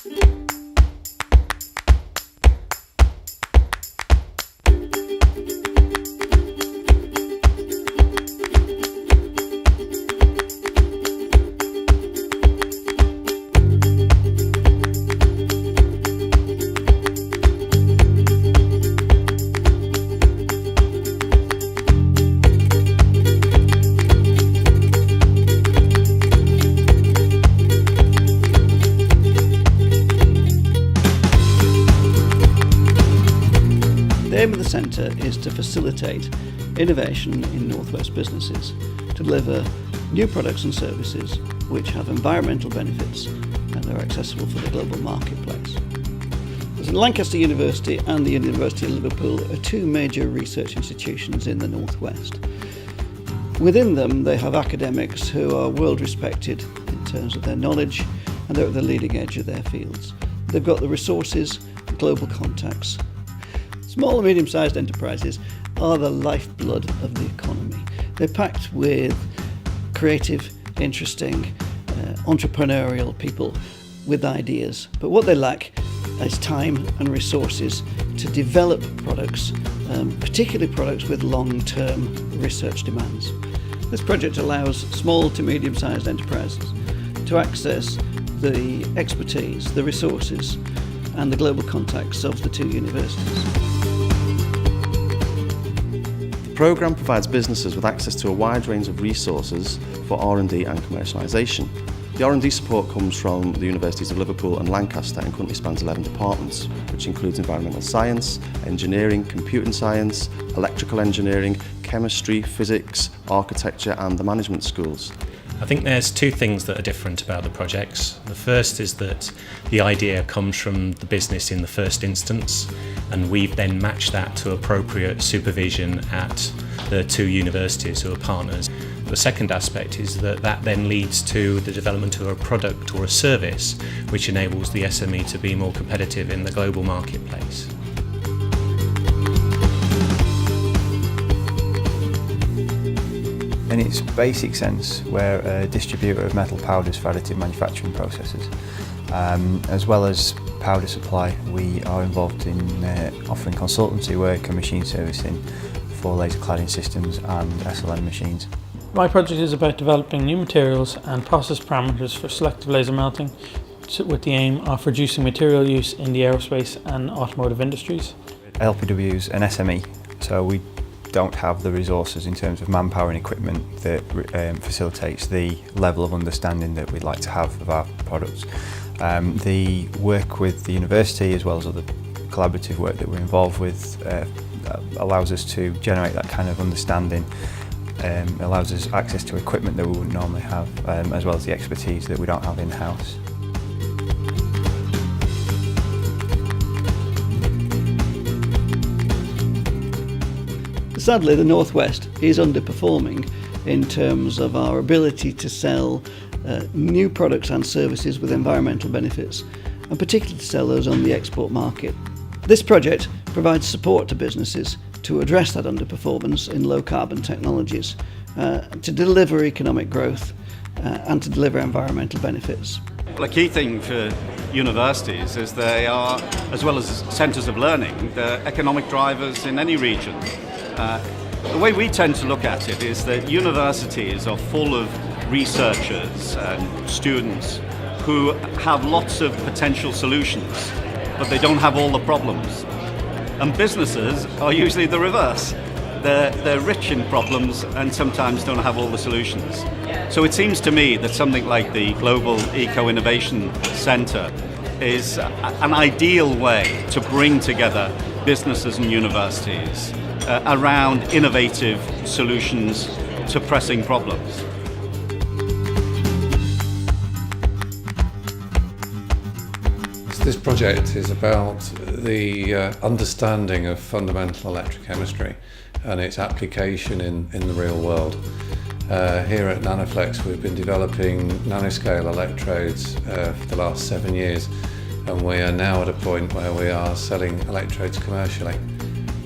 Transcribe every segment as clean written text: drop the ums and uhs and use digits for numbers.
The aim of the centre is to facilitate innovation in Northwest businesses, to deliver new products and services which have environmental benefits and are accessible for the global marketplace. Lancaster University and the University of Liverpool are two major research institutions in the Northwest. Within them they have academics who are world respected in terms of their knowledge, and they're at the leading edge of their fields. They've got the resources, global contacts. Small and medium-sized enterprises are the lifeblood of the economy. They're packed with creative, interesting, entrepreneurial people with ideas. But what they lack is time and resources to develop products, particularly products with long-term research demands. This project allows small to medium-sized enterprises to access the expertise, the resources, and the global contacts of the two universities. The programme provides businesses with access to a wide range of resources for R&D and commercialisation. The R&D support comes from the Universities of Liverpool and Lancaster and currently spans 11 departments, which includes environmental science, engineering, computing science, electrical engineering, chemistry, physics, architecture and the management schools. I think there's two things that are different about the projects. The first is that the idea comes from the business in the first instance, and we've then matched that to appropriate supervision at the two universities who are partners. The second aspect is that then leads to the development of a product or a service which enables the SME to be more competitive in the global marketplace. In its basic sense, we're a distributor of metal powders for additive manufacturing processes. As well as powder supply, we are involved in offering consultancy work and machine servicing for laser cladding systems and SLM machines. My project is about developing new materials and process parameters for selective laser melting with the aim of reducing material use in the aerospace and automotive industries. LPW is an SME, so we don't have the resources in terms of manpower and equipment that facilitates the level of understanding that we'd like to have of our products. The work with the university, as well as other collaborative work that we're involved with, allows us to generate that kind of understanding. Allows us access to equipment that we wouldn't normally have, as well as the expertise that we don't have in-house. Sadly, the Northwest is underperforming in terms of our ability to sell new products and services with environmental benefits, and particularly to sell those on the export market. This project provides support to businesses to address that underperformance in low-carbon technologies, to deliver economic growth and to deliver environmental benefits. Well, a key thing for universities is they are, as well as centres of learning, they're economic drivers in any region. The way we tend to look at it is that universities are full of researchers and students who have lots of potential solutions, but they don't have all the problems. And businesses are usually the reverse. They're rich in problems and sometimes don't have all the solutions. So it seems to me that something like the Global Eco-Innovation Centre is an ideal way to bring together businesses and universities around innovative solutions to pressing problems. This project is about the understanding of fundamental electrochemistry and its application in the real world. Here at Nanoflex we've been developing nanoscale electrodes for the last 7 years, and we are now at a point where we are selling electrodes commercially.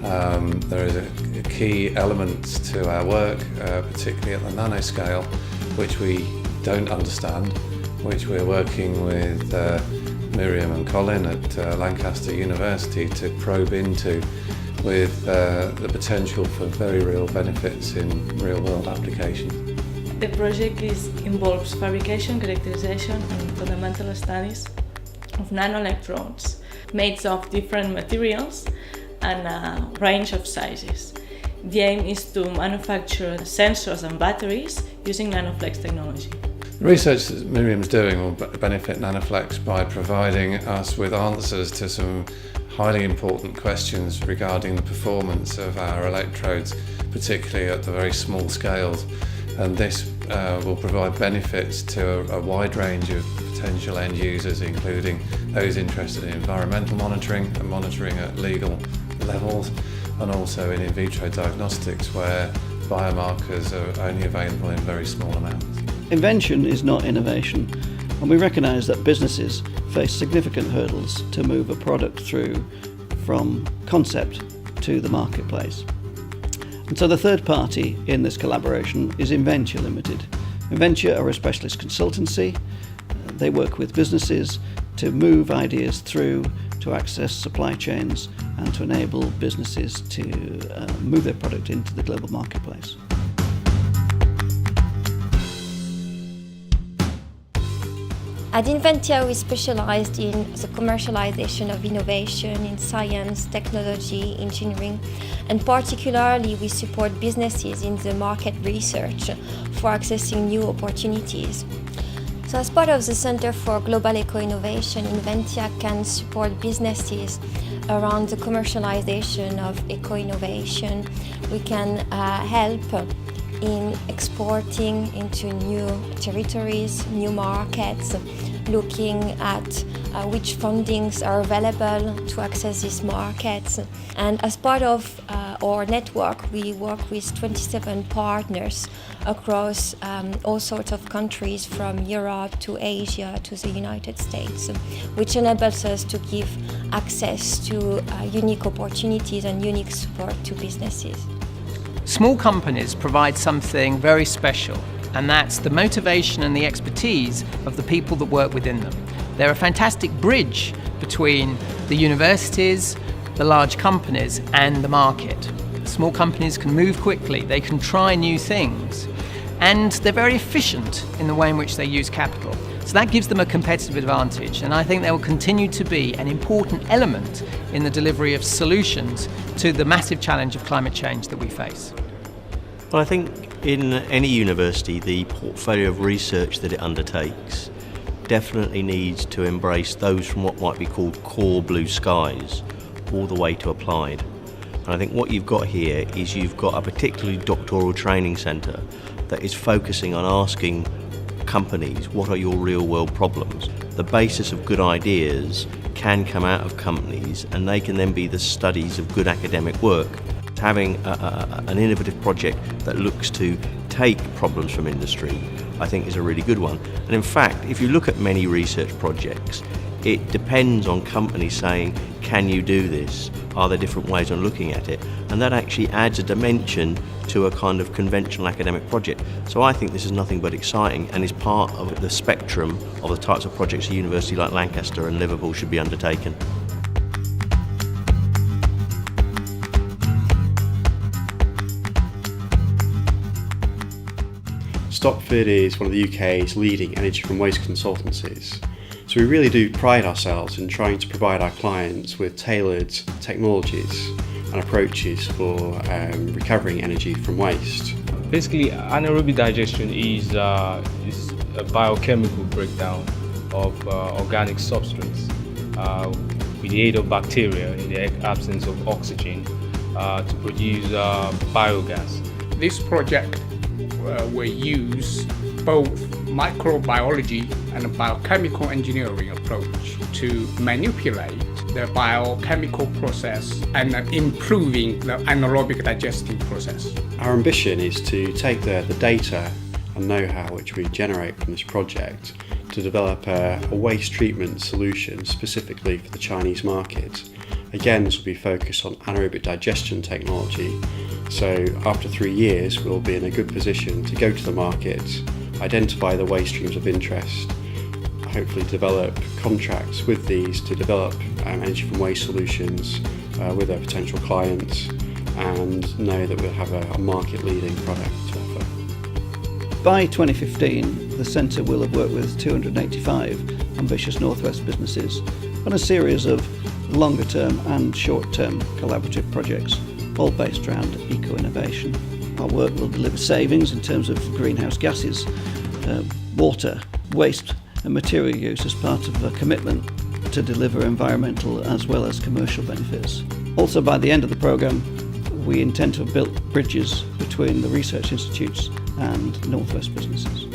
There is a key element to our work, particularly at the nanoscale, which we don't understand, which we're working with Miriam and Colin at Lancaster University to probe into with the potential for very real benefits in real-world applications. The project involves fabrication, characterization and fundamental studies of nanoelectrodes made of different materials and a range of sizes. The aim is to manufacture sensors and batteries using Nanoflex technology. The research that Miriam's doing will benefit Nanoflex by providing us with answers to some highly important questions regarding the performance of our electrodes, particularly at the very small scales. And this will provide benefits to a wide range of potential end users, including those interested in environmental monitoring and monitoring at legal levels, and also in vitro diagnostics where biomarkers are only available in very small amounts. Invention is not innovation, and we recognise that businesses face significant hurdles to move a product through from concept to the marketplace. And so the third party in this collaboration is Inventure Limited. Inventure are a specialist consultancy. They work with businesses to move ideas through, to access supply chains and to enable businesses to move their product into the global marketplace. At Inventia, we specialized in the commercialization of innovation in science, technology, engineering, and particularly we support businesses in the market research for accessing new opportunities. So as part of the Center for Global Eco-Innovation, Inventia can support businesses around the commercialization of eco-innovation. We can help in exporting into new territories, new markets, looking at which fundings are available to access these markets. And as part of our network, we work with 27 partners across all sorts of countries from Europe to Asia to the United States, which enables us to give access to unique opportunities and unique support to businesses. Small companies provide something very special, and that's the motivation and the expertise of the people that work within them. They're a fantastic bridge between the universities, the large companies, and the market. Small companies can move quickly, they can try new things, and they're very efficient in the way in which they use capital. So that gives them a competitive advantage, and I think they will continue to be an important element in the delivery of solutions to the massive challenge of climate change that we face. Well, I think in any university, the portfolio of research that it undertakes definitely needs to embrace those from what might be called core blue skies all the way to applied. And I think what you've got here is you've got a particularly doctoral training centre that is focusing on asking companies, what are your real world problems? The basis of good ideas can come out of companies and they can then be the studies of good academic work. Having an innovative project that looks to take problems from industry, I think is a really good one. And in fact, if you look at many research projects, it depends on companies saying, can you do this? Are there different ways of looking at it? And that actually adds a dimension to a kind of conventional academic project. So I think this is nothing but exciting and is part of the spectrum of the types of projects a university like Lancaster and Liverpool should be undertaking. Stopford is one of the UK's leading energy from waste consultancies. So we really do pride ourselves in trying to provide our clients with tailored technologies and approaches for recovering energy from waste. Basically, anaerobic digestion is a biochemical breakdown of organic substrates with the aid of bacteria in the absence of oxygen to produce biogas. This project will use both microbiology and biochemical engineering approach to manipulate the biochemical process and improving the anaerobic digesting process. Our ambition is to take the data and know-how which we generate from this project to develop a waste treatment solution specifically for the Chinese market. Again, this will be focused on anaerobic digestion technology. So after 3 years, we'll be in a good position to go to the market, identify the waste streams of interest, hopefully develop contracts with these to develop energy from waste solutions with their potential clients, and know that we'll have a market-leading product to offer. By 2015, the Centre will have worked with 285 ambitious Northwest businesses on a series of longer-term and short-term collaborative projects, all based around eco-innovation. Our work will deliver savings in terms of greenhouse gases, water, waste and material use as part of a commitment to deliver environmental as well as commercial benefits. Also, by the end of the programme, we intend to have built bridges between the research institutes and Northwest businesses.